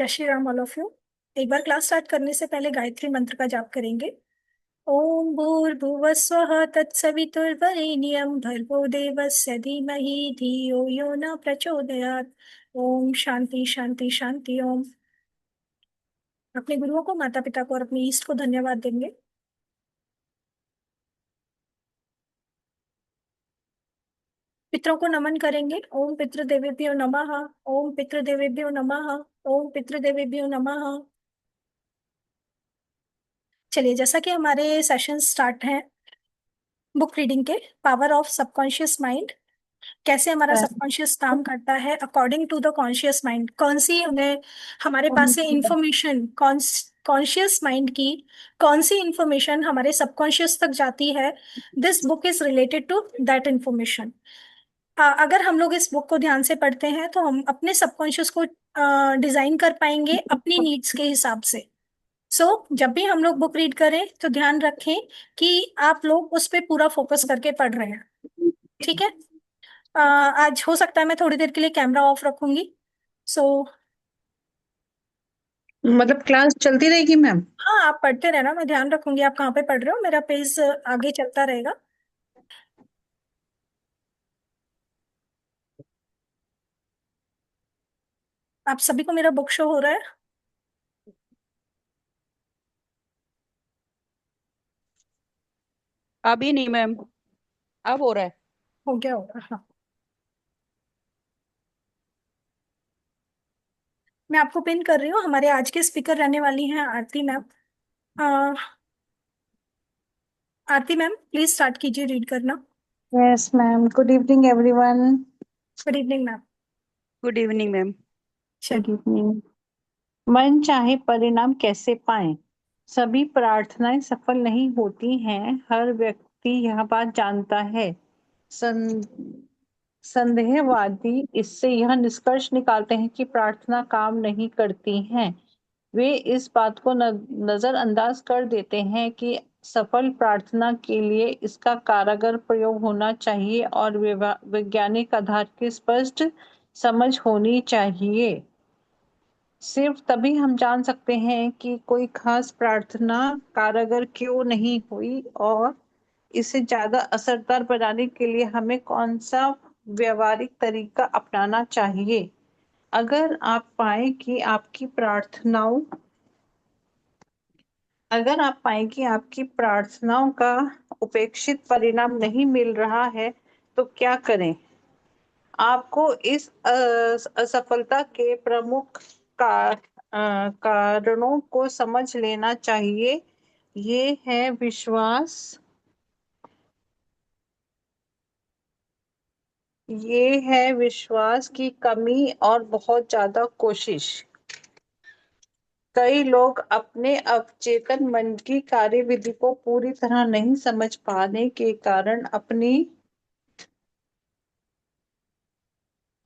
जय Shri Ram all of you. एक बार class start करने से पहले गायत्री मंत्र का जाप करेंगे। ओम भूर्भुवः स्वः तत्सवितुर्वरेण्यं भर्गो देवस्य धीमहि धियो यो न प्रचोदयात्। ओम शांति शांति शांति ओम। अपने गुरुओं को, माता पिता को और अपने ईष्ट को धन्यवाद देंगे। पितरों को नमन करेंगे। ओम पितृदेवेभ्यो नमः। ओम पितृदेवेभ्यो नमः। ओम पितृदेवेभ्यो नमः। चलिए, जैसा कि हमारे सेशन स्टार्ट हैं बुक रीडिंग के, पावर ऑफ सबकॉन्शियस माइंड, कैसे हमारा सबकॉन्शियस काम करता है according to the conscious mind, कौन सी उन्हें हमारे पास से इंफॉर्मेशन, कॉन्शियस माइंड की कौन सी इंफॉर्मेशन हमारे सबकॉन्शियस तक जाती है। This book is related to that information. अगर हम लोग इस बुक को ध्यान से पढ़ते हैं तो हम अपने सबकॉन्शियस को डिजाइन कर पाएंगे अपनी नीड्स के हिसाब से। जब भी हम लोग बुक रीड करें तो ध्यान रखें कि आप लोग उस पर पूरा फोकस करके पढ़ रहे हैं। ठीक है। आज हो सकता है मैं थोड़ी देर के लिए कैमरा ऑफ रखूंगी। सो मतलब क्लास चलती रहेगी मैम? हाँ, आप पढ़ते रहना, मैं ध्यान रखूंगी आप कहाँ पे पढ़ रहे हो, मेरा पेज आगे चलता रहेगा। आप सभी को मेरा बुक शो हो रहा है? अभी नहीं मैम, अब हो रहा है। हो गया होगा, हाँ। मैं आपको पिन कर रही हूँ। हमारे आज के स्पीकर रहने वाली हैं Aarti ma'am. Aarti ma'am, please start कीजिए रीड करना। Yes ma'am, good evening everyone. Good evening ma'am. Good evening ma'am. Good चलिए। इवनिंग। मन चाहे परिणाम कैसे पाएं? सभी प्रार्थनाएं सफल नहीं होती हैं, हर व्यक्ति यह बात जानता है। सं, संदेहवादी इससे यह निष्कर्ष निकालते हैं कि प्रार्थना काम नहीं करती हैं। वे इस बात को नजरअंदाज कर देते हैं कि सफल प्रार्थना के लिए इसका कारगर प्रयोग होना चाहिए और वैज्ञानिक आधार की स्पष्ट समझ होनी चाहिए। सिर्फ तभी हम जान सकते हैं कि कोई खास प्रार्थना कारगर क्यों नहीं हुई और इसे ज्यादा असरदार बनाने के लिए हमें कौन सा व्यवहारिक तरीका अपनाना चाहिए। अगर आप पाएं कि आपकी प्रार्थनाओं अगर आप पाएं कि आपकी प्रार्थनाओं का उपेक्षित परिणाम नहीं मिल रहा है तो क्या करें? आपको इस असफलता के प्रमुख कारणों को समझ लेना चाहिए। ये है विश्वास ये है विश्वास की कमी और बहुत ज्यादा कोशिश। कई लोग अपने अवचेतन मन की कार्यविधि को पूरी तरह नहीं समझ पाने के कारण अपनी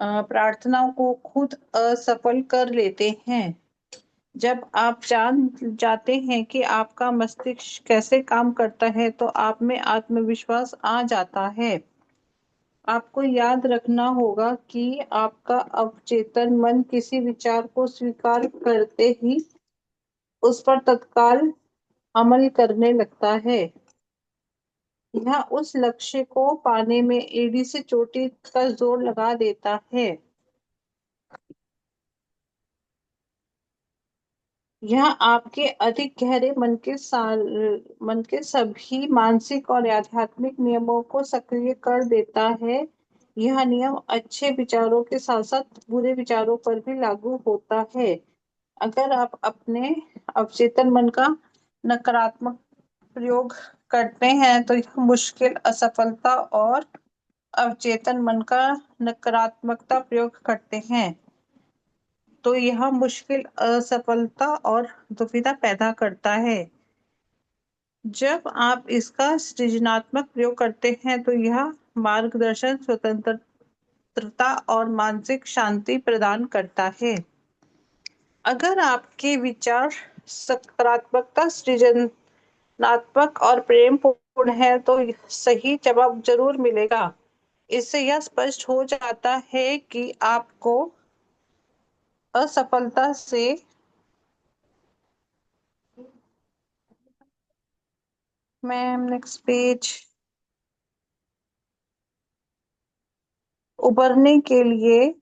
प्रार्थनाओं को खुद असफल कर लेते हैं। जब आप जान जाते हैं कि आपका मस्तिष्क कैसे काम करता है तो आप में आत्मविश्वास आ जाता है। आपको याद रखना होगा कि आपका अवचेतन मन किसी विचार को स्वीकार करते ही उस पर तत्काल अमल करने लगता है। यह उस लक्ष्य को पाने में एड़ी से चोटी का जोर लगा देता है। यह आपके अधिक गहरे मन के सभी मानसिक और आध्यात्मिक नियमों को सक्रिय कर देता है। यह नियम अच्छे विचारों के साथ साथ बुरे विचारों पर भी लागू होता है। अगर आप अपने अवचेतन मन का नकारात्मक प्रयोग करते हैं तो यह मुश्किल असफलता और अवचेतन मन का नकारात्मकता प्रयोग करते हैं तो यह मुश्किल असफलता और दुविधा पैदा करता है। जब आप इसका सृजनात्मक प्रयोग करते हैं तो यह मार्गदर्शन, स्वतंत्रता और मानसिक शांति प्रदान करता है। अगर आपके विचार सकारात्मकता, सृजनात्मक और प्रेमपूर्ण है तो सही जवाब जरूर मिलेगा। इससे यह स्पष्ट हो जाता है कि आपको असफलता से मैम नेक्स्ट पेज उबरने के लिए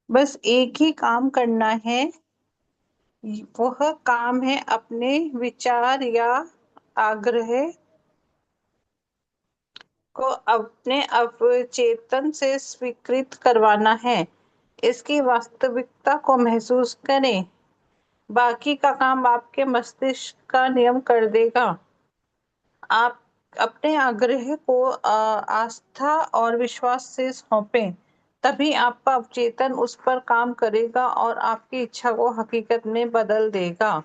बस एक ही काम करना है। वह काम है अपने विचार या आग्रह को अपने अवचेतन से स्वीकृत करवाना है। इसकी वास्तविकता को महसूस करें। बाकी का काम आपके मस्तिष्क का नियम कर देगा। आप अपने आग्रह को आस्था और विश्वास से सौंपें। तभी आपका अवचेतन उस पर काम करेगा और आपकी इच्छा को हकीकत में बदल देगा।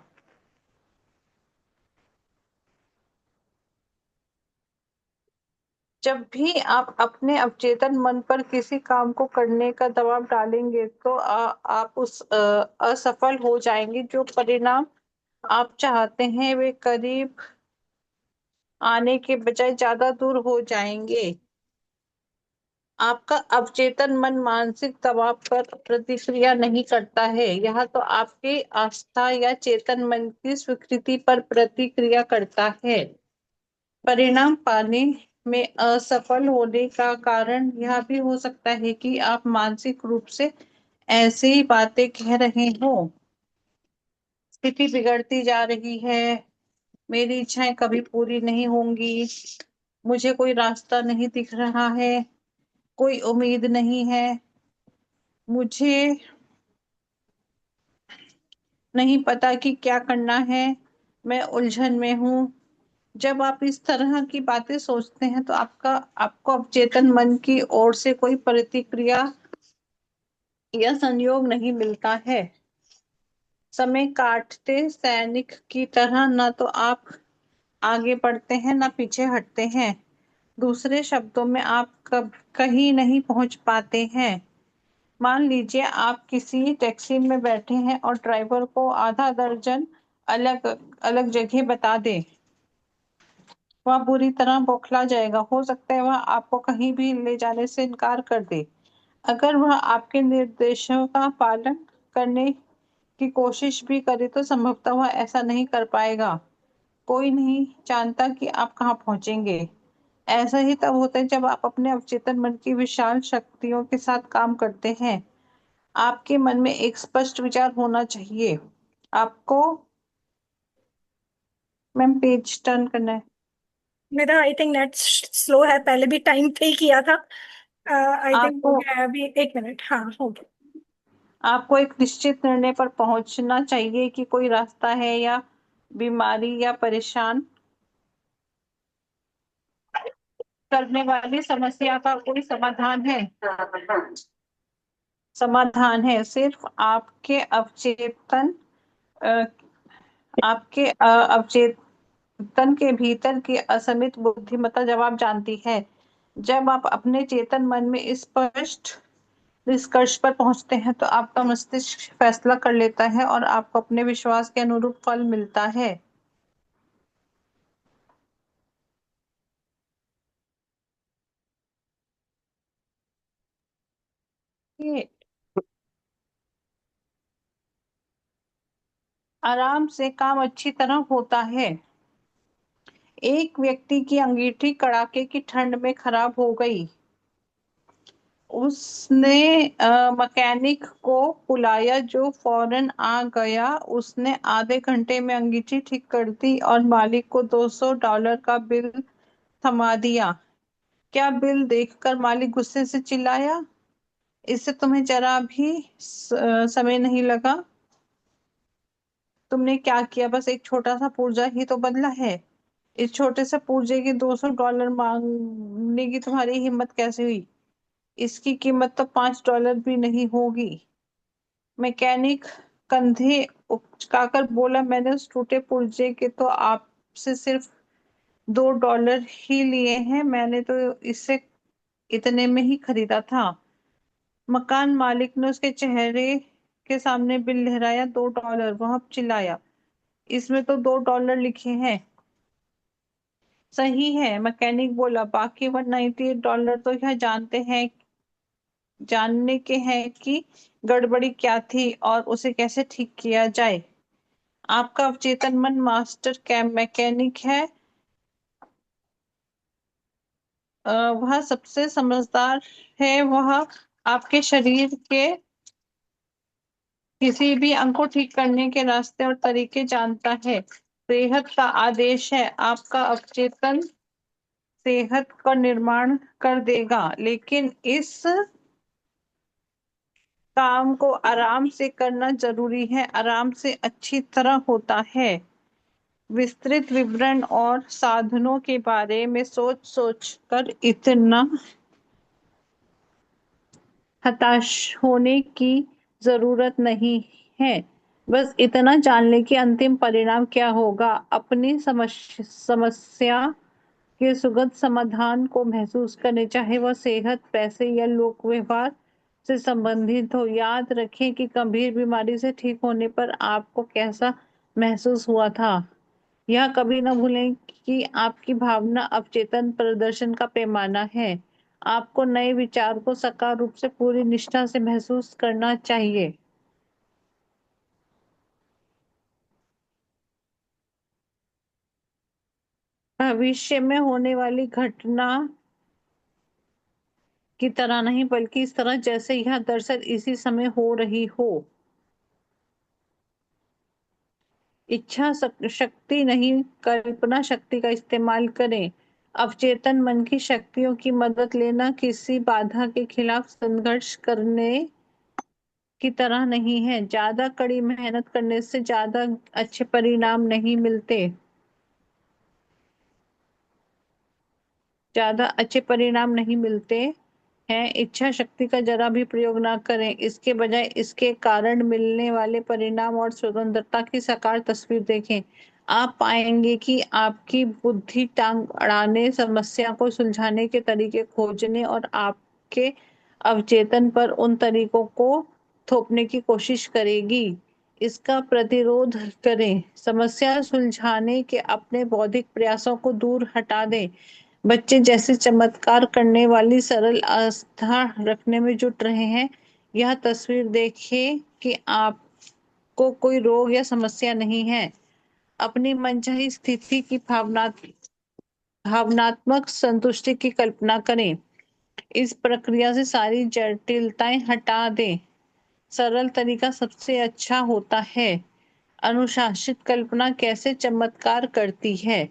जब भी आप अपने अवचेतन मन पर किसी काम को करने का दबाव डालेंगे तो आप उस असफल हो जाएंगे। जो परिणाम आप चाहते हैं वे करीब आने के बजाय ज्यादा दूर हो जाएंगे। आपका अवचेतन मन मानसिक दबाव पर प्रतिक्रिया नहीं करता है। यह तो आपकी आस्था या चेतन मन की स्वीकृति पर प्रतिक्रिया करता है। परिणाम पाने में असफल होने का कारण यह भी हो सकता है कि आप मानसिक रूप से ऐसी ही बातें कह रहे हो। स्थिति बिगड़ती जा रही है, मेरी इच्छाएं कभी पूरी नहीं होंगी, मुझे कोई रास्ता नहीं दिख रहा है, कोई उम्मीद नहीं है, मुझे नहीं पता कि क्या करना है, मैं उलझन में हूँ। जब आप इस तरह की बातें सोचते हैं तो आपको अवचेतन मन की ओर से कोई प्रतिक्रिया या संयोग नहीं मिलता है। समय काटते सैनिक की तरह न तो आप आगे बढ़ते हैं न पीछे हटते हैं। दूसरे शब्दों में आप कब कहीं नहीं पहुंच पाते हैं। मान लीजिए आप किसी टैक्सी में बैठे हैं और ड्राइवर को आधा दर्जन अलग अलग जगह बता दे। वह बुरी तरह बौखला जाएगा। हो सकता है वह आपको कहीं भी ले जाने से इनकार कर दे। अगर वह आपके निर्देशों का पालन करने की कोशिश भी करे तो संभवतः वह ऐसा नहीं कर पाएगा। कोई नहीं जानता कि आप कहाँ पहुंचेंगे। ऐसा ही तब होता है जब आप अपने अवचेतन मन की विशाल शक्तियों के साथ काम करते हैं। आपके मन में एक स्पष्ट विचार होना चाहिए। आपको मैम पेज टर्न करना है। मेरा आई थिंक नेट स्लो है, पहले भी टाइम पे ही किया था। आई थिंक हो आपको गया है अभी, 1 मिनट। हाँ, हो गया। आपको एक निश्चित निर्णय पर पहुंचना चाहिए कि कोई रास्ता है या बीमारी या परेशान करने वाली समस्या का कोई समाधान है। सिर्फ आपके अवचेतन अ, अवचेतन के भीतर की असीमित बुद्धिमत्ता जवाब जानती है। जब आप अपने चेतन मन में इस स्पष्ट निष्कर्ष पर पहुंचते हैं तो आपका मस्तिष्क फैसला कर लेता है और आपको अपने विश्वास के अनुरूप फल मिलता है। ये आराम से काम अच्छी तरह होता है। एक व्यक्ति की अंगीठी कड़ाके की ठंड में खराब हो गई। उसने मैकेनिक को बुलाया जो फौरन आ गया। उसने आधे घंटे में अंगीठी ठीक कर दी और मालिक को $200 का बिल थमा दिया। क्या बिल देखकर मालिक गुस्से से चिल्लाया, इससे तुम्हें जरा भी समय नहीं लगा? तुमने क्या किया? बस एक छोटा सा पुर्जा ही तो बदला है। इस छोटे से पुर्जे के $200 मांगने की तुम्हारी हिम्मत कैसे हुई? इसकी कीमत तो $5 भी नहीं होगी। मैकेनिक कंधे उचकाकर बोला, मैंने उस टूटे पुर्जे के तो आपसे सिर्फ $2 ही लिए हैं। मैंने तो इसे इतने में ही खरीदा था। मकान मालिक ने उसके चेहरे के सामने बिल लहराया। $2। वह चिल्लाया, इसमें तो $2 लिखे हैं। सही है, मैकेनिक बोला, बाकी $198 तो यह जानने के हैं कि गड़बड़ी क्या थी और उसे कैसे ठीक किया जाए। आपका अवचेतन मन मास्टर कैम मैकेनिक है। वह सबसे समझदार है। वह आपके शरीर के किसी भी अंग को ठीक करने के रास्ते और तरीके जानता है। सेहत का आदेश है। आपका अवचेतन सेहत का निर्माण कर देगा, लेकिन इस काम को आराम से करना जरूरी है। आराम से अच्छी तरह होता है। विस्तृत विवरण और साधनों के बारे में सोच सोच कर इतना हताश होने की जरूरत नहीं है। बस इतना जान ले कि अंतिम परिणाम क्या होगा। अपनी समस्या के सुखद समाधान को महसूस करने, चाहे वह सेहत, पैसे या लोक व्यवहार से संबंधित हो। याद रखें कि गंभीर बीमारी से ठीक होने पर आपको कैसा महसूस हुआ था। यह कभी न भूलें कि आपकी भावना अवचेतन प्रदर्शन का पैमाना है। आपको नए विचार को सकार रूप से पूरी निष्ठा से महसूस करना चाहिए। भविष्य में होने वाली घटना की तरह नहीं, बल्कि इस तरह जैसे यह दरअसल इसी समय हो रही हो। इच्छा शक्ति नहीं, कल्पना शक्ति का इस्तेमाल करें। अवचेतन मन की शक्तियों की मदद लेना किसी बाधा के खिलाफ संघर्ष करने की तरह नहीं है। ज्यादा कड़ी मेहनत करने से ज्यादा अच्छे परिणाम नहीं मिलते। ज्यादा अच्छे परिणाम नहीं मिलते हैं। इच्छा शक्ति का जरा भी प्रयोग ना करें। इसके बजाय इसके कारण मिलने वाले परिणाम और स्वतंत्रता की साकार तस्वीर देखें। आप पाएंगे कि आपकी बुद्धि टांग अड़ाने, समस्या को सुलझाने के तरीके खोजने और आपके अवचेतन पर उन तरीकों को थोपने की कोशिश करेगी। इसका प्रतिरोध करें। समस्या सुलझाने के अपने बौद्धिक प्रयासों को दूर हटा दें। बच्चे जैसे चमत्कार करने वाली सरल आस्था रखने में जुट रहे हैं। यह तस्वीर देखें कि आपको कोई रोग या समस्या नहीं है। अपनी मनचाही स्थिति की भावनात्मक संतुष्टि की कल्पना करें। इस प्रक्रिया से सारी जटिलताएं हटा दें। सरल तरीका सबसे अच्छा होता है। अनुशासित कल्पना कैसे चमत्कार करती है।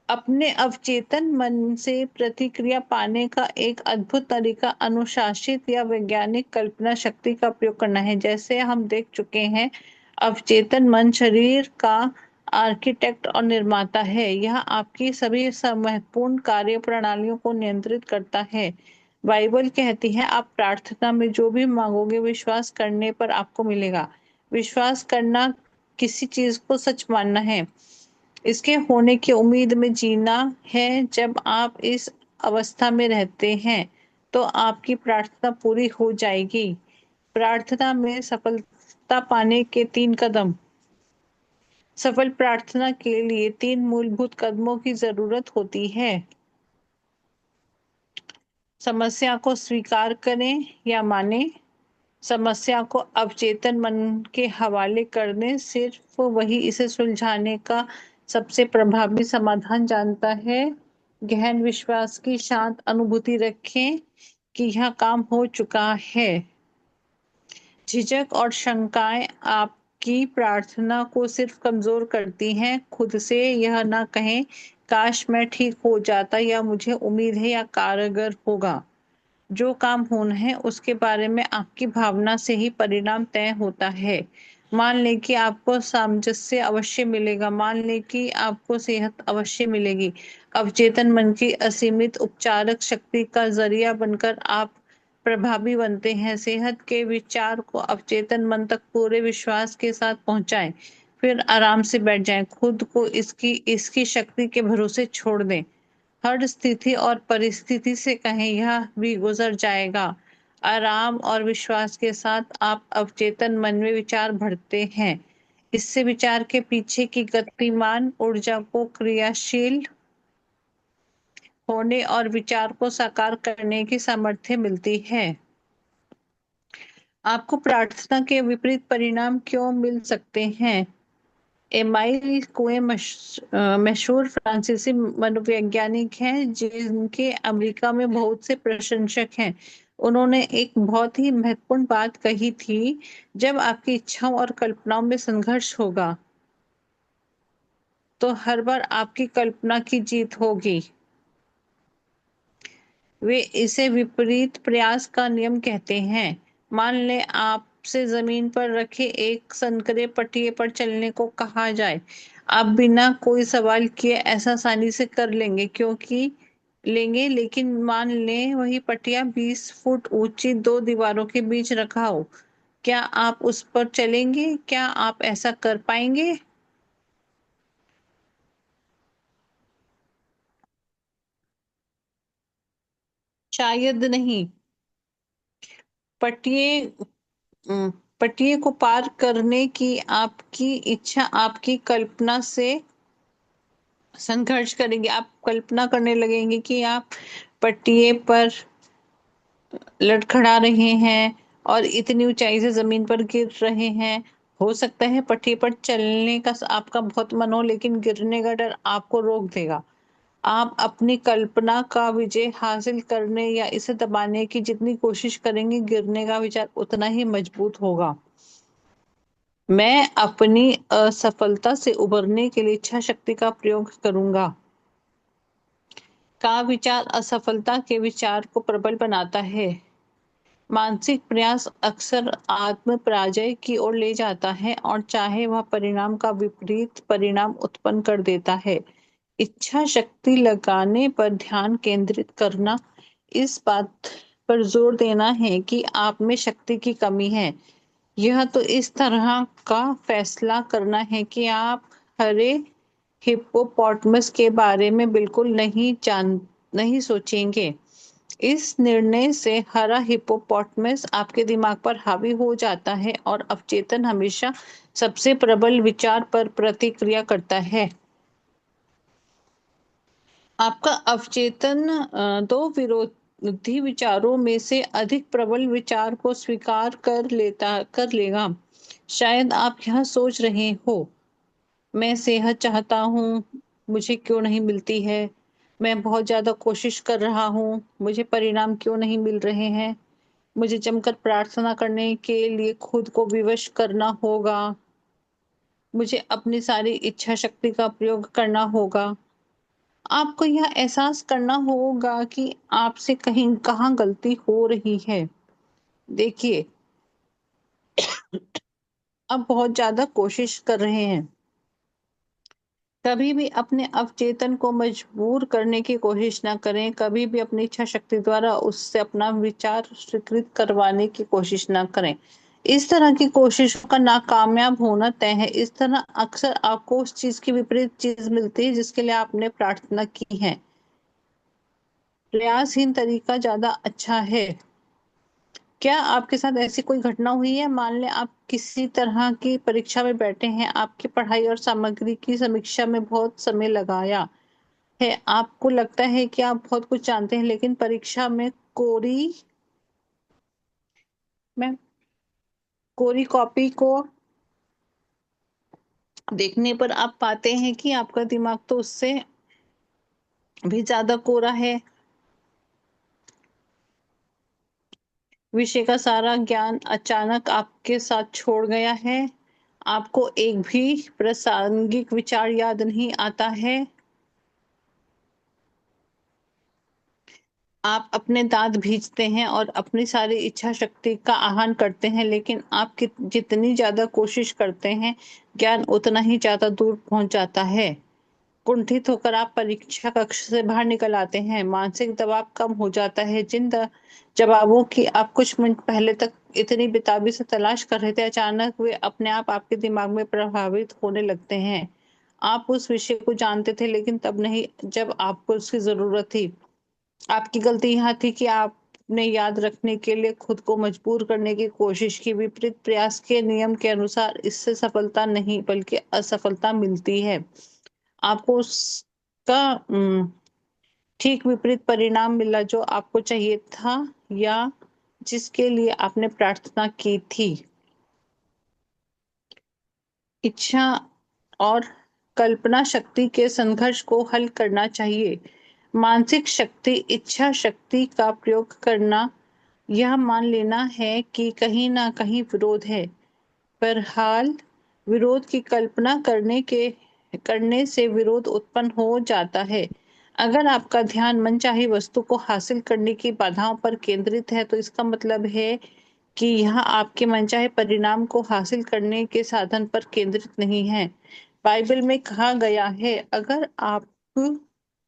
अपने अवचेतन मन से प्रतिक्रिया पाने का एक अद्भुत तरीका अनुशासित या वैज्ञानिक कल्पना शक्ति का प्रयोग करना है। जैसे हम देख चुके हैं, अवचेतन मन शरीर का आर्किटेक्ट और निर्माता है। यह आपकी सभी महत्वपूर्ण कार्य प्रणालियों को नियंत्रित करता है। बाइबल कहती है, आप प्रार्थना में जो भी मांगोगे विश्वास करने पर आपको मिलेगा। विश्वास करना किसी चीज को सच मानना है, इसके होने की उम्मीद में जीना है। जब आप इस अवस्था में रहते हैं तो आपकी प्रार्थना पूरी हो जाएगी। प्रार्थना में सफलता पाने के 3 कदम। सफल प्रार्थना के लिए 3 मूलभूत कदमों की जरूरत होती है। समस्या को स्वीकार करें या माने। समस्या को अवचेतन मन के हवाले कर दें। सिर्फ वही इसे सुलझाने का सबसे प्रभावी समाधान जानता है। गहन विश्वास की शांत अनुभूति रखें कि यह काम हो चुका है। झिझक और शंकाएं आपकी प्रार्थना को सिर्फ कमजोर करती हैं। खुद से यह ना कहें, काश मैं ठीक हो जाता, या मुझे उम्मीद है या कारगर होगा। जो काम होना है उसके बारे में आपकी भावना से ही परिणाम तय होता है। मान लें कि आपको सामंजस्य अवश्य मिलेगा। मान लें कि आपको सेहत अवश्य मिलेगी। अवचेतन मन की असीमित उपचारक शक्ति का जरिया बनकर आप प्रभावी बनते हैं। सेहत के विचार को अवचेतन मन तक पूरे विश्वास के साथ पहुंचाएं, फिर आराम से बैठ जाएं। खुद को इसकी इसकी शक्ति के भरोसे छोड़ दें। हर स्थिति और परिस्थिति से कहें, यह भी गुजर जाएगा। आराम और विश्वास के साथ आप अवचेतन मन में विचार भरते हैं। इससे विचार के पीछे की गतिमान ऊर्जा को क्रियाशील होने और विचार को साकार करने की सामर्थ्य मिलती है। आपको प्रार्थना के विपरीत परिणाम क्यों मिल सकते हैं? एमाइल कुए मशहूर फ्रांसीसी मनोवैज्ञानिक हैं जिनके अमेरिका में बहुत से प्रशंसक हैं। उन्होंने एक बहुत ही महत्वपूर्ण बात कही थी, जब आपकी इच्छाओं और कल्पनाओं में संघर्ष होगा, तो हर बार आपकी कल्पना की जीत होगी। वे इसे विपरीत प्रयास का नियम कहते हैं। मान लें आपसे जमीन पर रखे एक संकरे पटिए पर चलने को कहा जाए। आप बिना कोई सवाल किए ऐसा आसानी से कर लेंगे, लेकिन मान लें वही पटिया 20 फुट ऊंची दो दीवारों के बीच रखा हो। क्या आप उस पर चलेंगे? क्या आप ऐसा कर पाएंगे? शायद नहीं। पटिए अम, पटिए को पार करने की आपकी इच्छा आपकी कल्पना से संघर्ष करेंगे। आप कल्पना करने लगेंगे कि आप पटिए पर लड़खड़ा रहे हैं और इतनी ऊंचाई से जमीन पर गिर रहे हैं। हो सकता है पटिए पर चलने का आपका बहुत मन हो, लेकिन गिरने का डर आपको रोक देगा। आप अपनी कल्पना का विजय हासिल करने या इसे दबाने की जितनी कोशिश करेंगे, गिरने का विचार उतना ही मजबूत होगा। मैं अपनी असफलता से उबरने के लिए इच्छा शक्ति का प्रयोग करूंगा। का विचार असफलता के विचार को प्रबल बनाता है। मानसिक प्रयास अक्सर आत्म पराजय की ओर ले जाता है और चाहे वह परिणाम का विपरीत परिणाम उत्पन्न कर देता है। इच्छा शक्ति लगाने पर ध्यान केंद्रित करना इस बात पर जोर देना है कि आप में शक्ति की कमी है। यह तो इस तरह का फैसला करना है कि आप हरे हिप्पोपोटामस के बारे में बिल्कुल नहीं सोचेंगे। इस निर्णय से हरा हिप्पोपोटामस आपके दिमाग पर हावी हो जाता है और अवचेतन हमेशा सबसे प्रबल विचार पर प्रतिक्रिया करता है। आपका अवचेतन दो विरोधी विचारों में से अधिक प्रबल विचार को स्वीकार कर लेगा। शायद आप यह सोच रहे हो, मैं सेहत चाहता हूँ, मुझे क्यों नहीं मिलती है? मैं बहुत ज्यादा कोशिश कर रहा हूँ, मुझे परिणाम क्यों नहीं मिल रहे हैं? मुझे जमकर प्रार्थना करने के लिए खुद को विवश करना होगा। मुझे अपनी सारी इच्छा शक्ति का प्रयोग करना होगा। आपको यह एहसास करना होगा कि आपसे कहीं कहाँ गलती हो रही है। देखिए, आप बहुत ज्यादा कोशिश कर रहे हैं। कभी भी अपने अवचेतन को मजबूर करने की कोशिश ना करें। कभी भी अपनी इच्छा शक्ति द्वारा उससे अपना विचार स्वीकृत करवाने की कोशिश ना करें। इस तरह की कोशिशों का नाकामयाब होना तय है। इस तरह अक्सर आपको उस चीज की विपरीत चीज मिलती है जिसके लिए आपने प्रार्थना की है। प्रयासहीन तरीका ज्यादा अच्छा है। क्या आपके साथ ऐसी कोई घटना हुई है? मान लें आप किसी तरह की परीक्षा में बैठे हैं, आपकी पढ़ाई और सामग्री की समीक्षा में बहुत समय लगाया है। आपको लगता है कि आप बहुत कुछ जानते हैं, लेकिन परीक्षा में में कोरी कॉपी को देखने पर आप पाते हैं कि आपका दिमाग तो उससे भी ज्यादा कोरा है। विषय का सारा ज्ञान अचानक आपके साथ छोड़ गया है। आपको एक भी प्रासंगिक विचार याद नहीं आता है। आप अपने दांत भींचते हैं और अपनी सारी इच्छा शक्ति का आह्वान करते हैं, लेकिन आप जितनी ज्यादा कोशिश करते हैं, ज्ञान उतना ही ज्यादा दूर पहुंच जाता है। कुंठित होकर आप परीक्षा कक्ष से बाहर निकल आते हैं। मानसिक दबाव कम हो जाता है। जिन जवाबों की आप कुछ मिनट पहले तक इतनी बेताबी से तलाश कर रहे थे, अचानक वे अपने आप आपके दिमाग में प्रभावित होने लगते हैं। आप उस विषय को जानते थे, लेकिन तब नहीं जब आपको उसकी जरूरत थी। आपकी गलती यहाँ थी कि आपने याद रखने के लिए खुद को मजबूर करने की कोशिश की। विपरीत प्रयास के नियम के अनुसार इससे सफलता नहीं बल्कि असफलता मिलती है। आपको उसका ठीक विपरीत परिणाम मिला जो आपको चाहिए था, या जिसके लिए आपने प्रार्थना की थी। इच्छा और कल्पना शक्ति के संघर्ष को हल करना चाहिए। मानसिक शक्ति इच्छा शक्ति का प्रयोग करना यह मान लेना है कि कहीं ना कहीं विरोध है। बहरहाल विरोध की कल्पना करने से विरोध उत्पन्न हो जाता है। अगर आपका ध्यान मनचाही वस्तु को हासिल करने की बाधाओं पर केंद्रित है तो इसका मतलब है कि यह आपके मनचाहे परिणाम को हासिल करने के साधन पर केंद्रित नहीं है। बाइबल में कहा गया है, अगर आप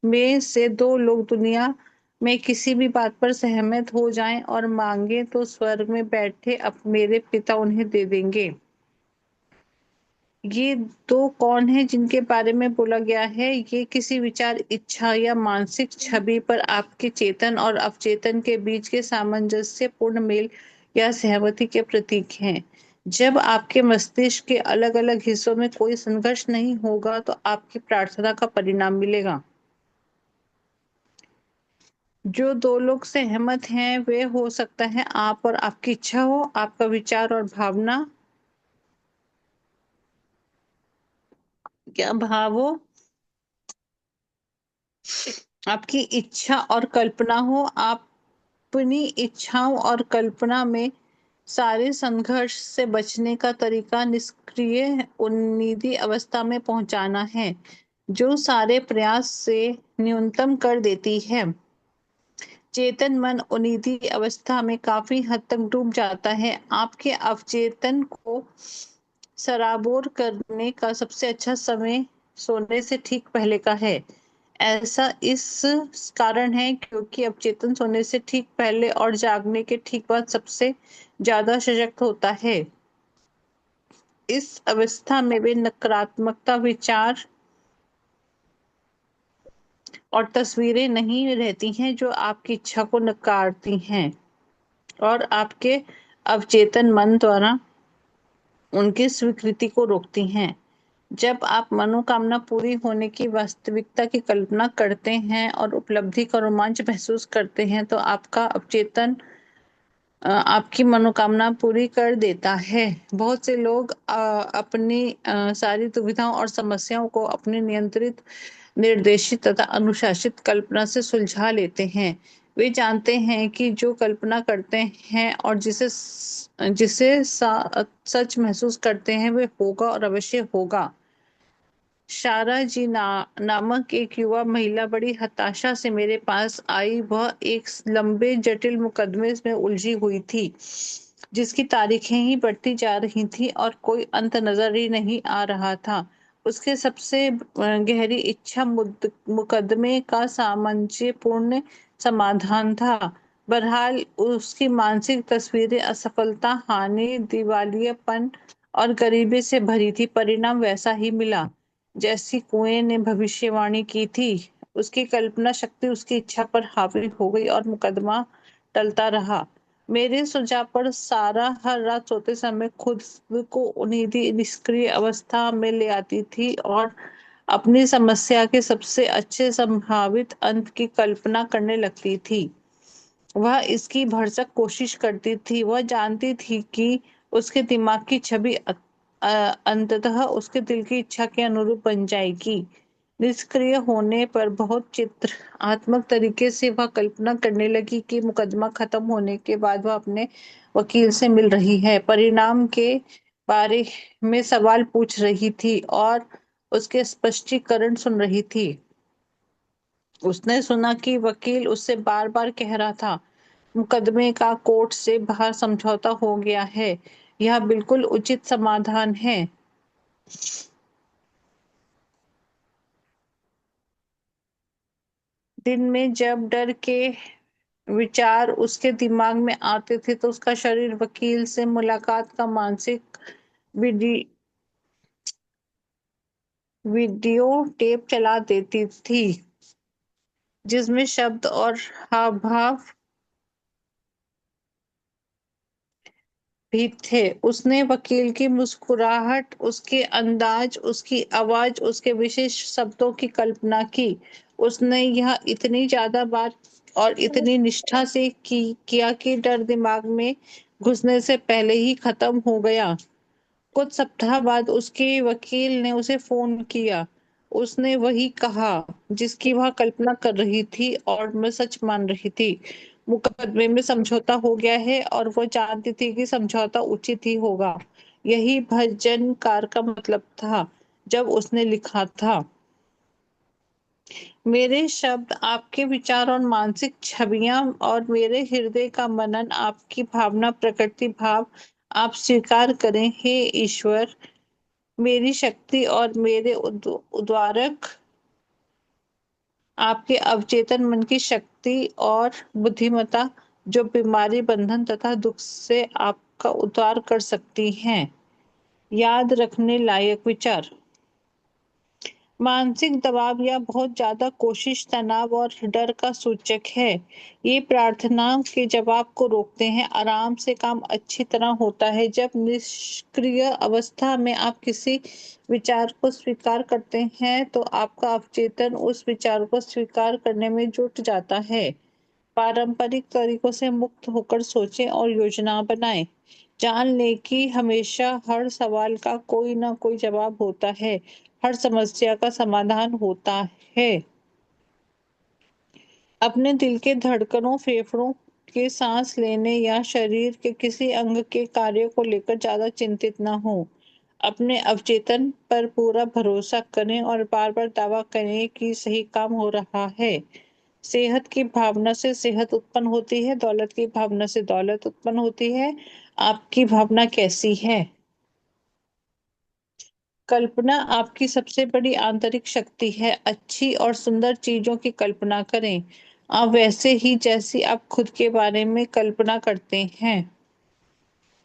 में से दो लोग दुनिया में किसी भी बात पर सहमत हो जाएं और मांगे तो स्वर्ग में बैठे अब मेरे पिता उन्हें दे देंगे। ये दो कौन है जिनके बारे में बोला गया है? ये किसी विचार इच्छा या मानसिक छवि पर आपके चेतन और अवचेतन के बीच के सामंजस्य पूर्ण मेल या सहमति के प्रतीक हैं। जब आपके मस्तिष्क के अलग अलग हिस्सों में कोई संघर्ष नहीं होगा तो आपकी प्रार्थना का परिणाम मिलेगा। जो दो लोग सहमत हैं वे हो सकता है आप और आपकी इच्छा हो, आपका विचार और भावना क्या भाव हो, आपकी इच्छा और कल्पना हो। आप अपनी इच्छाओं और कल्पना में सारे संघर्ष से बचने का तरीका निष्क्रिय उन्नीदी अवस्था में पहुंचाना है, जो सारे प्रयास से न्यूनतम कर देती है। चेतन मन उन्नीदी अवस्था में काफी हद तक डूब जाता है। आपके अवचेतन को सराबोर करने का सबसे अच्छा समय सोने से ठीक पहले का है। ऐसा इस कारण है क्योंकि अवचेतन सोने से ठीक पहले और जागने के ठीक बाद सबसे ज्यादा सशक्त होता है। इस अवस्था में वे नकारात्मकता विचार और तस्वीरें नहीं रहती हैं जो आपकी इच्छा को नकारती हैं और आपके अवचेतन मन द्वारा उनकी स्वीकृति को रोकती हैं। जब आप मनोकामना पूरी होने की वास्तविकता की कल्पना करते हैं और उपलब्धि का रोमांच महसूस करते हैं तो आपका अवचेतन आपकी मनोकामना पूरी कर देता है। बहुत से लोग अपनी सारी दुविधाओं और समस्याओं को अपनी नियंत्रित निर्देशित तथा अनुशासित कल्पना से सुलझा लेते हैं। वे जानते हैं कि जो कल्पना करते हैं और जिसे सच महसूस करते हैं वे होगा और अवश्य होगा। शारा जी नामक एक युवा महिला बड़ी हताशा से मेरे पास आई। वह एक लंबे जटिल मुकदमे में उलझी हुई थी जिसकी तारीखें ही बढ़ती जा रही थी और कोई अंत नजर ही नहीं आ रहा था। उसके सबसे गहरी इच्छा मुकदमे का सामंजस्यपूर्ण समाधान था। बहरहाल उसकी मानसिक तस्वीरें असफलता, हानि, दिवालियापन और गरीबी से भरी थी। परिणाम वैसा ही मिला जैसी कुएं ने भविष्यवाणी की थी। उसकी कल्पना शक्ति उसकी इच्छा पर हावी हो गई और मुकदमा टलता रहा। मेरे सुझाव पर सारा हर रात सोते समय खुद को उन्नीदी निष्क्रिय अवस्था में ले आती थी और अपनी समस्या के सबसे अच्छे संभावित अंत की कल्पना करने लगती थी। वह इसकी भरसक कोशिश करती थी। वह जानती थी कि उसके दिमाग की छवि अंततः उसके दिल की इच्छा के अनुरूप बन जाएगी। निष्क्रिय होने पर बहुत चित्रात्मक तरीके से वह कल्पना करने लगी कि मुकदमा खत्म होने के बाद वह अपने वकील से मिल रही है, परिणाम के बारे में सवाल पूछ रही थी और उसके स्पष्टीकरण सुन रही थी। उसने सुना कि वकील उससे बार बार कह रहा था, मुकदमे का कोर्ट से बाहर समझौता हो गया है, यह बिल्कुल उचित समाधान है। दिन में जब डर के विचार उसके दिमाग में आते थे तो उसका शरीर वकील से मुलाकात का मानसिक वीडियो टेप चला देती थी जिसमें शब्द और हाव भाव भी थे। उसने वकील की मुस्कुराहट, उसके अंदाज, उसकी आवाज, उसके विशेष शब्दों की कल्पना की। उसने यह इतनी ज्यादा बार और इतनी निष्ठा से किया कि डर दिमाग में घुसने से पहले ही खत्म हो गया। कुछ सप्ताह बाद उसके वकील ने उसे फोन किया। उसने वही कहा जिसकी वह कल्पना कर रही थी और मैं सच मान रही थी। मुकदमे में समझौता हो गया है और वो जानती थी कि समझौता उचित ही होगा। यही भजनकार का मतलब था जब उसने लिखा था, मेरे शब्द आपके विचार और मानसिक छवियां और मेरे हृदय का मनन आपकी भावना प्रकृति भाव आप स्वीकार करें हे ईश्वर। मेरी शक्ति और मेरे उद्वारक आपके अवचेतन मन की शक्ति और बुद्धिमत्ता जो बीमारी बंधन तथा दुख से आपका उद्धार कर सकती हैं। याद रखने लायक विचार, मानसिक दबाव या बहुत ज्यादा कोशिश तनाव और डर का सूचक है। ये प्रार्थना के जवाब को रोकते हैं। आराम से काम अच्छी तरह होता है जब निष्क्रिय अवस्था में आप किसी विचार को स्वीकार करते हैं तो आपका अवचेतन उस विचार को स्वीकार करने में जुट जाता है। पारंपरिक तरीकों से मुक्त होकर सोचें और योजना बनाएं। जान लें कि हमेशा हर सवाल का कोई ना कोई जवाब होता है, हर समस्या का समाधान होता है। अपने दिल के धड़कनों, फेफड़ों के सांस लेने या शरीर के किसी अंग के कार्य को लेकर ज्यादा चिंतित ना हो। अपने अवचेतन पर पूरा भरोसा करें और बार बार दावा करें कि सही काम हो रहा है। सेहत की भावना से सेहत उत्पन्न होती है, दौलत की भावना से दौलत उत्पन्न होती है। आपकी भावना कैसी है? कल्पना आपकी सबसे बड़ी आंतरिक शक्ति है। अच्छी और सुंदर चीजों की कल्पना करें, आप वैसे ही जैसी आप खुद के बारे में कल्पना करते हैं।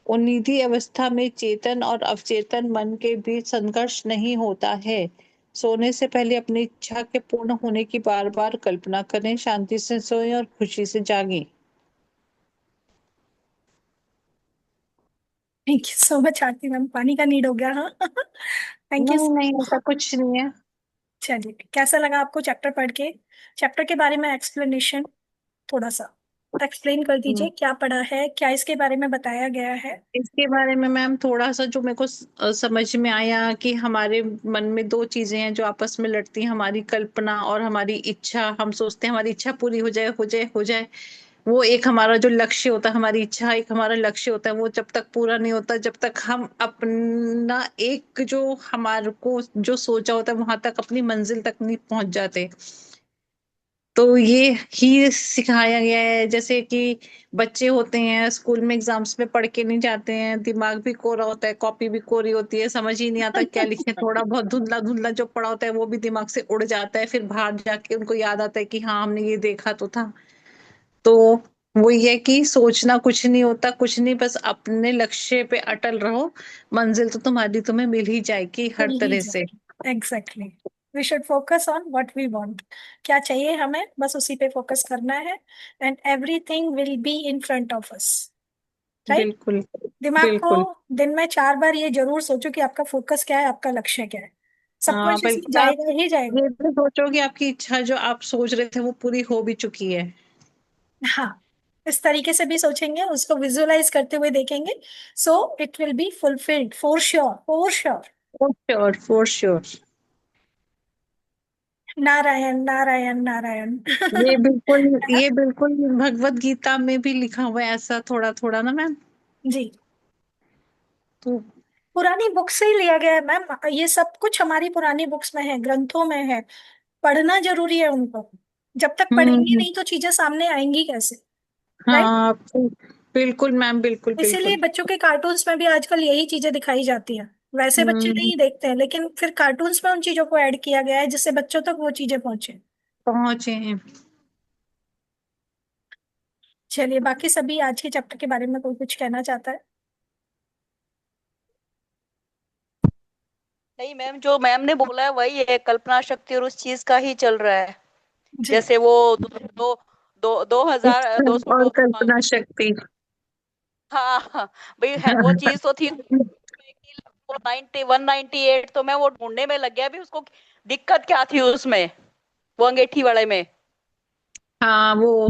उन्नीदी अवस्था में चेतन और अवचेतन मन के बीच संघर्ष नहीं होता है। सोने से पहले अपनी इच्छा के पूर्ण होने की बार बार कल्पना करें। शांति से सोएं और खुशी से जागें। Thank you so much Aarti ma'am, पानी का नीड हो गया। हाँ थैंक यू। नहीं नहीं, ऐसा कुछ नहीं है। चलिए, कैसा लगा आपको चैप्टर पढ़ के? चैप्टर के बारे में एक्सप्लेनेशन थोड़ा सा एक्सप्लेन कर हम्म, दीजिए, क्या पढ़ा है, क्या इसके बारे में बताया गया है? इसके बारे में मैम थोड़ा सा जो मेरे को समझ में आया कि हमारे मन में दो चीजें हैं जो आपस में लड़ती हैं, हमारी कल्पना और हमारी इच्छा। हम सोचते हैं हमारी इच्छा पूरी हो जाए, हो जाए, हो जाए। वो एक हमारा जो लक्ष्य होता है, हमारी इच्छा एक हमारा लक्ष्य होता है, वो जब तक पूरा नहीं होता, जब तक हम अपना एक जो हमारे को जो सोचा होता है वहां तक अपनी मंजिल तक नहीं पहुंच जाते। तो ये ही सिखाया गया है। जैसे कि बच्चे होते हैं स्कूल में एग्जाम्स में पढ़ के नहीं जाते हैं, दिमाग भी कोरा होता है, कॉपी भी कोरी होती है, समझ ही नहीं आता क्या लिखे, थोड़ा बहुत धुंधला धुंधला जो पढ़ा होता है वो भी दिमाग से उड़ जाता है। फिर बाहर जाके उनको याद आता है कि हाँ हमने ये देखा तो था। तो वो ये कि सोचना कुछ नहीं होता, कुछ नहीं, बस अपने लक्ष्य पे अटल रहो। मंजिल तो तुम्हें मिल ही जाएगी हर मिल ही तरह से। जाए, exactly. We should focus on what we want. क्या चाहिए हमें, बस उसी पे फोकस करना है। And everything will be in front of us, right? बिल्कुल दिमाग को बिल्कुल। दिन में 4 बार ये जरूर सोचो कि आपका फोकस क्या है, आपका लक्ष्य क्या है। हाँ सबकॉन्शियसली बिल्कुल, आप जाएगा ही जाएगा। ये भी सोचो कि आपकी इच्छा जो आप सोच रहे थे वो पूरी हो भी चुकी है। हाँ, इस तरीके से भी सोचेंगे, उसको विजुअलाइज करते हुए देखेंगे, so it will be fulfilled for sure, for sure. For sure for sure. Narayan Narayan Narayan. ये बिल्कुल भगवत गीता में भी लिखा हुआ है ऐसा, थोड़ा थोड़ा ना मैम। जी, तो पुरानी बुक से ही लिया गया है मैम, ये सब कुछ हमारी पुरानी बुक्स में है, ग्रंथों में है। पढ़ना जरूरी है उनको। जब तक पढ़ेंगे हम्म। नहीं तो चीजें सामने आएंगी कैसे? राइट। हाँ बिल्कुल मैम, बिल्कुल इसीलिए बिल्कुल। बच्चों के कार्टून्स में भी आजकल यही चीजें दिखाई जाती हैं। वैसे बच्चे हम्म। नहीं देखते हैं, लेकिन फिर कार्टून्स में उन चीजों को ऐड किया गया है जिससे बच्चों तक वो चीजें पहुंचे। पहुंचे हैं। चलिए, बाकी सभी आज के चैप्टर के बारे में कोई कुछ कहना चाहता है? नहीं मैम, जो मैम ने बोला है वही है, कल्पना शक्ति और उस चीज का ही चल रहा है। जी। जैसे वो दो दो 2200 और हाँ। कल्पना शक्ति। हाँ हाँ, भाई है वो चीज तो थी। 198 तो मैं वो ढूंढने में लग गया भी उसको दिक्कत क्या थी उसमें, वो अंगीठी वाले में। हाँ वो,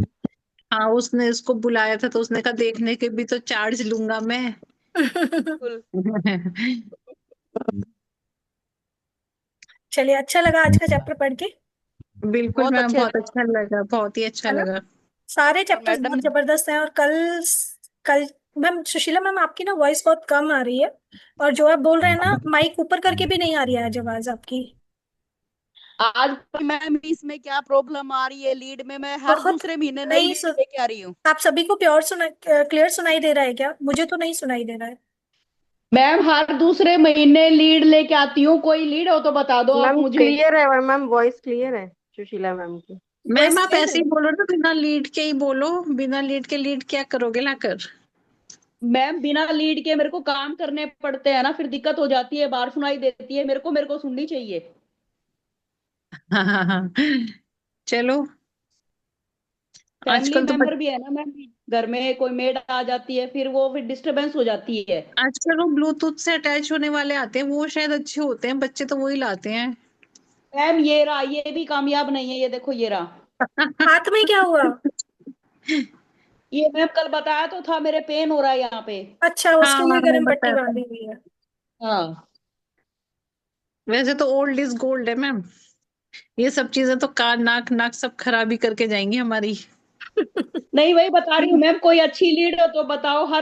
हाँ उसने इसको बुलाया था तो उसने कहा देखने के भी तो चार्ज लूंगा मैं। बिल्कुल। चलिए, अच्छा लगा आज का चैप्टर पढ़ के, बिल्कुल बहुत मैम, अच्छे बहुत लगे। अच्छा लगा, बहुत ही अच्छा है ना। लगा। सारे और चैप्टर्स मैडम, बहुत जबरदस्त हैं। और कल मैम, सुशीला मैम, आपकी ना वॉइस बहुत कम आ रही है। और जो आप बोल रहे हैं ना, माइक ऊपर करके भी नहीं आ रही है आज आवाज आपकी। आज मैम इसमें क्या प्रॉब्लम आ रही है, लीड में मैं हर बहुत दूसरे महीने नई नहीं लीड लेके आ रही हूँ। आप सभी को क्लियर सुनाई दे रहा है क्या? मुझे तो नहीं सुनाई दे रहा है। मैम हर दूसरे महीने लीड लेके आती हूँ, कोई लीड हो तो बता दो आप मैम मुझे। क्लियर है, और मैम वॉइस क्लियर है सुशीला मैम की। वॉइस मैम आप क्लियर ऐसे है। ही बोलो ना, बिना लीड के ही बोलो, बिना लीड के लीड क्या करोगे लाकर। मैम बिना लीड के मेरे को काम करने पड़ते हैं ना, फिर दिक्कत हो जाती है, बाहर सुनाई देती है, मेरे को सुननी चाहिए। हाँ हाँ हाँ, चलो। फैमिली आजकल तो मेंबर भी है ना मैम, घर में कोई मेड आ जाती है, फिर डिस्टरबेंस हो जाती है। आजकल वो ब्लूटूथ से अटैच होने वाले आते हैं, वो शायद अच्छे होते हैं, बच्चे तो वही लाते हैं। मैम ये रहा, ये भी कामयाब नहीं है, ये देखो ये रहा। हाथ में क्या हुआ? ये मैम कल बताया तो था, मेरे पेन हो रहा है यहाँ पे। अच्छा, हाँ उसके लिए हाँ, गर्म पट्टी बताया था। बांधी हुई है। हाँ। वैसे तो ओल्ड इज गोल्ड है मैम, ये सब चीजें तो कान नाक नाक सब खराबी करके जाएंगी हमारी। नहीं वही बता रही हूँ मैम, कोई अच्छी लीड हो तो बताओ, हर